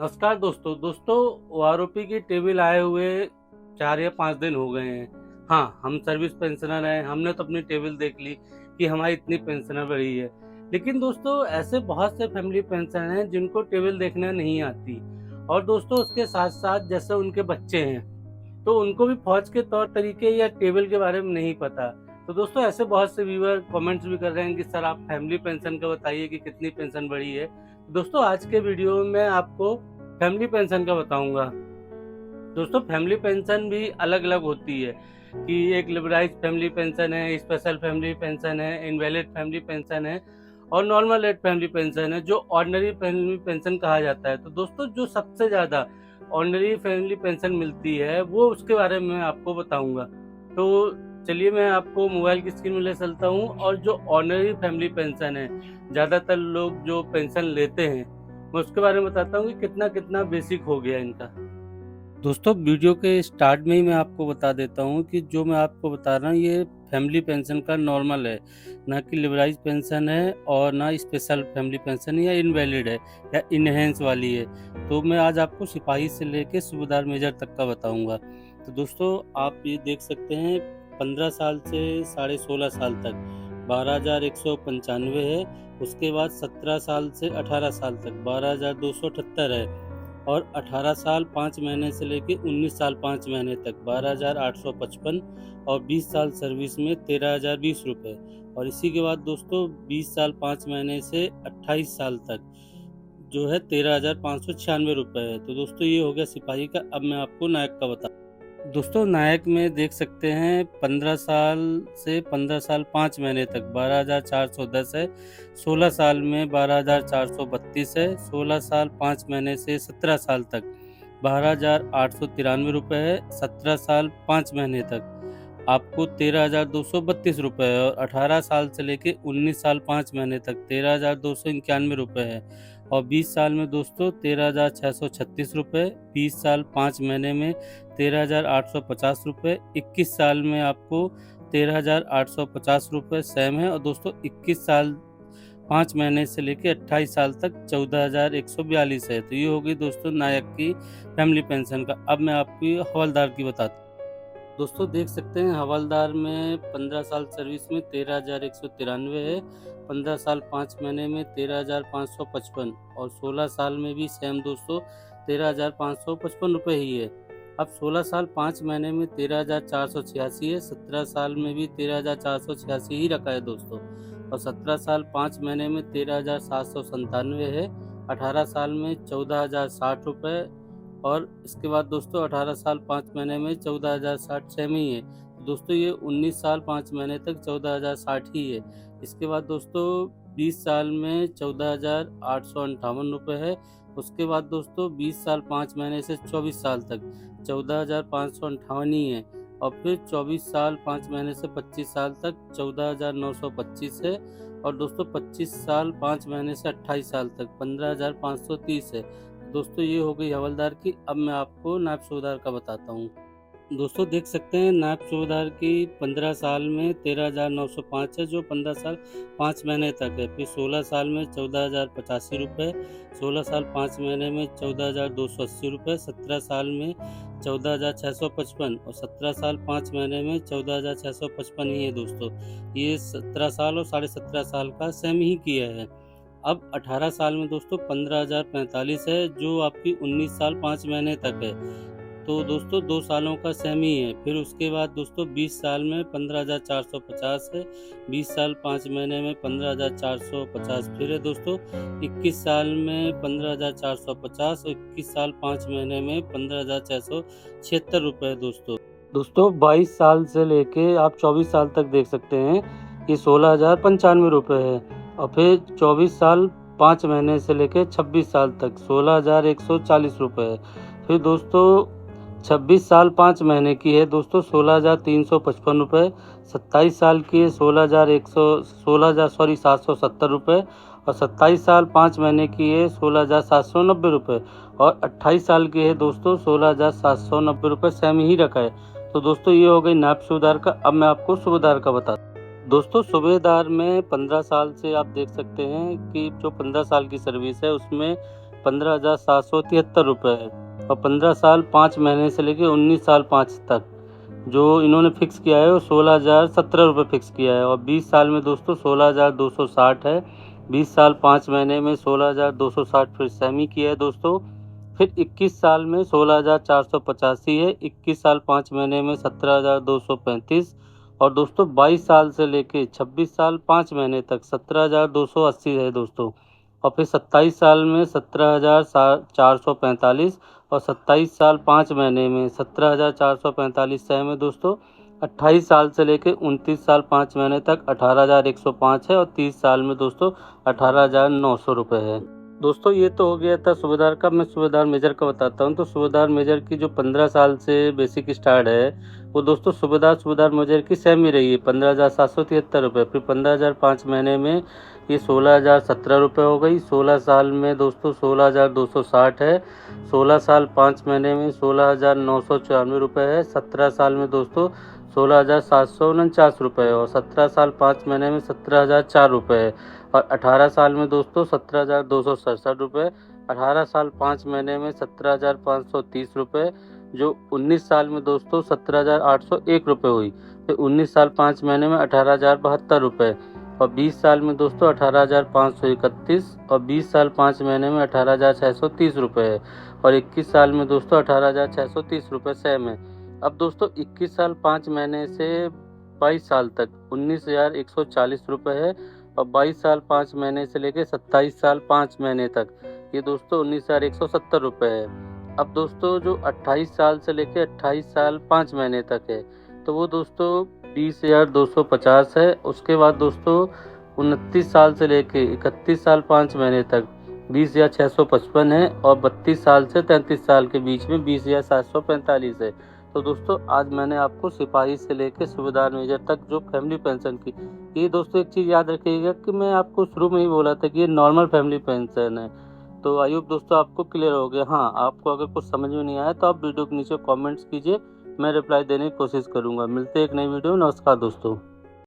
नमस्कार दोस्तों ओआरओपी की टेबल आए हुए 4 या 5 दिन हो गए हैं। हाँ, हम सर्विस पेंशनर हैं, हमने तो अपनी टेबल देख ली कि हमारी इतनी पेंशनर बढ़ी है। लेकिन दोस्तों ऐसे बहुत से फैमिली पेंशनर हैं जिनको टेबल देखना नहीं आती और दोस्तों उसके साथ-साथ जैसे उनके बच्चे हैं, तो उनको भी फौज के तौर तरीके या टेबल के बारे में नहीं पता। तो दोस्तों ऐसे बहुत से व्यूअर कमेंट्स भी कर रहे हैं कि सर आप फैमिली पेंशन का बताइए कि कितनी पेंशन बढ़ी है। दोस्तों आज के वीडियो में मैं आपको फैमिली पेंशन का बताऊंगा। दोस्तों फैमिली पेंशन भी अलग-अलग होती है कि एक लिबराइज्ड फैमिली पेंशन है, स्पेशल फैमिली पेंशन है, इनवैलिड फैमिली पेंशन है और नॉर्मल रेट फैमिली पेंशन है जो ऑर्डिनरी फैमिली पेंशन कहा जाता है। तो दोस्तों जो सबसे ज़्यादा ऑर्डिनरी फैमिली पेंशन मिलती है वो उसके बारे में मैं आपको बताऊंगा। तो चलिए मैं आपको मोबाइल की स्क्रीन में ले चलता हूँ और जो ऑर्डिनरी फैमिली पेंशन है, ज़्यादातर लोग जो पेंशन लेते हैं, मैं उसके बारे में बताता हूँ कि कितना बेसिक हो गया इनका। दोस्तों वीडियो के स्टार्ट में ही मैं आपको बता देता हूँ कि जो मैं आपको बता रहा हूँ ये फैमिली पेंशन का नॉर्मल है, ना कि लिबराइज पेंशन है और ना स्पेशल फैमिली पेंशन या इनवैलिड है या इनहेंस वाली है। तो मैं आज आपको सिपाही से लेके सूबेदार मेजर तक का बताऊंगा। तो दोस्तों आप ये देख सकते हैं 15 साल से 16.5 साल तक 12,195 है। उसके बाद 17 साल से 18 साल तक 12,278 है और 18 साल 5 महीने से लेके 19 साल 5 महीने तक 12,855 और 20 साल सर्विस में 13,020 रुपये। और इसी के बाद दोस्तों 20 साल 5 महीने से 28 साल तक जो है 13,596 रुपये है। तो दोस्तों ये हो गया सिपाही का। अब मैं आपको नायक का बता दोस्तों नायक में देख सकते हैं 15 साल से 15 साल 5 महीने तक 12,410 है, 16 साल में 12,432 है, 16 साल 5 महीने से 17 साल तक 12,893 रुपये है, 17 साल 5 महीने तक आपको 13,232 रुपये है और 18 साल से लेके 19 साल 5 महीने तक 13,291 रुपये है और 20 साल में दोस्तों 13,636 रुपये, 20 साल 5 महीने में 13,850 रुपये, 21 साल में आपको 13,850 रुपये सेम है और दोस्तों 21 साल 5 महीने से लेके 28 साल तक 14,142 है। तो ये हो गई दोस्तों नायक की फैमिली पेंशन का। अब मैं आपको हवलदार की बताता हूँ। दोस्तों देख सकते हैं हवलदार में 15 साल सर्विस में 13,193 है, 15 साल 5 महीने में 13,555 और 16 साल में भी सेम दोस्तों 13,555 रुपये ही है। अब 16 साल 5 महीने में 13,486 है, 17 साल में भी 13,486 ही रखा है दोस्तों और 17 साल 5 महीने में 13,797 है, 18 साल में 14,060 रुपये और इसके बाद दोस्तों 18 साल 5 महीने में 14,060 सेम ही है। दोस्तों ये 19 साल 5 महीने तक 14,060 ही है। इसके बाद दोस्तों 20 साल में 14,858 रुपये है। उसके बाद दोस्तों 20 साल 5 महीने से 24 साल तक 14,558 ही है और फिर 24 साल 5 महीने से 25 साल तक 14,925 है और दोस्तों 25 साल 5 महीने से 28 साल तक 15,530 है। दोस्तों ये हो गई हवलदार की। अब मैं आपको नायब सूबेदार का बताता हूँ। दोस्तों देख सकते हैं नायब सूबेदार की 15 साल में 13,905 है जो 15 साल 5 महीने तक है। फिर 16 साल में 14,085 रुपये, 16 साल 5 महीने में 14,280 रुपये, 17 साल में 14,655 और 17 साल 5 महीने में 14,655 ही है दोस्तों। ये 17 साल और 17.5 साल का सेम ही किया है। अब 18 साल में दोस्तों 15,045 है जो आपकी 19 साल 5 महीने तक है। तो दोस्तों 2 सालों का सेम ही है। फिर उसके बाद दोस्तों 20 साल में 15,450 है, 20 साल 5 महीने में 15,450 फिर है दोस्तों, 21 साल में 15,450 और 21 साल 5 महीने में 15,676 रुपये दोस्तों 22 साल से लेके आप 24 साल तक देख सकते हैं कि 16,095 रुपये है और फिर 24 साल 5 महीने से लेके 26 साल तक 16,140 रुपये है। फिर दोस्तों 26 साल 5 महीने की है दोस्तों 16,355 रुपये, 27 साल की है 770 रुपये और 27 साल 5 महीने की है 16,790 रुपये और 28 साल की है दोस्तों 16,790 रुपये सेम ही रखा है। तो दोस्तों ये हो गई नायब सूबेदार का। अब मैं आपको सूबेदार का बताता हूँ। दोस्तों सूबेदार में 15 साल से आप देख सकते हैं कि जो 15 साल की सर्विस है उसमें 15,773 है। और 15 साल 5 महीने से लेके 19 साल 5 तक जो इन्होंने फिक्स किया है वो 16,017 रुपये फिक्स किया है। और 20 साल में दोस्तों 16,260 है। 20 साल 5 महीने में 16,260 फिर सेमी किया है दोस्तों। फिर 21 साल में 16,485 है। 21 साल 5 महीने में 17,235। और दोस्तों 22 साल से लेके 26 साल 5 महीने तक 17,280 है दोस्तों। और फिर 27 साल में 17,445। और 27 साल 5 महीने में 17,445 सेम है दोस्तों। 28 साल से लेके 29 साल 5 महीने तक 18,105 है। और 30 साल में दोस्तों 18,900 रुपये है। दोस्तों ये तो हो गया था सूबेदार का। मैं सूबेदार मेजर का बताता हूँ। तो सूबेदार मेजर की जो 15 साल से बेसिक स्टार्ट है वो दोस्तों सूबेदार मेजर की सेम ही रही है 15,773 रुपये। फिर 15,005 महीने में ये 16,017 रुपये हो गई। 16 साल में दोस्तों 16,260 है। 16 साल 5 महीने में 16,994 रुपये है। 17 साल में दोस्तों 16,749 रुपये है। और 17 साल 5 महीने में 17,004 रुपये है। और 18 साल में दोस्तों 17,267 रुपये। 18 साल 5 महीने में 17,530 रुपये। जो 19 साल में दोस्तों 17,801 रुपये हुई। फिर 19 साल 5 महीने में 18,072 रुपये। और 20 साल में दोस्तों 18,531। और 20 साल 5 महीने में 18,630 रुपये है। और 21 साल में दोस्तों 18,630 रुपये सेम है। अब दोस्तों 21 साल 5 महीने से 22 साल तक 19,140 रुपये है। और 22 साल 5 महीने से लेकर 27 साल 5 महीने तक ये दोस्तों 19,170 रुपये है। अब दोस्तों जो 28 साल से लेकर 28 साल 5 महीने तक है तो वो दोस्तों 20,250 है। उसके बाद दोस्तों 29 साल से लेके 31 साल 5 महीने तक 20,655 है। और 32 साल से 33 साल के बीच में 20,745 है। तो दोस्तों आज मैंने आपको सिपाही से लेकर सूबेदार मेजर तक जो फैमिली पेंशन की, ये दोस्तों एक चीज़ याद रखिएगा कि मैं आपको शुरू में ही बोला था कि ये नॉर्मल फैमिली पेंशन है। तो आई होप दोस्तों आपको क्लियर हो गया। हाँ, आपको अगर कुछ समझ में नहीं आया तो आप वीडियो के नीचे कमेंट्स कीजिए, मैं रिप्लाई देने की कोशिश करूँगा। मिलते हैं एक नई वीडियो। नमस्कार दोस्तों।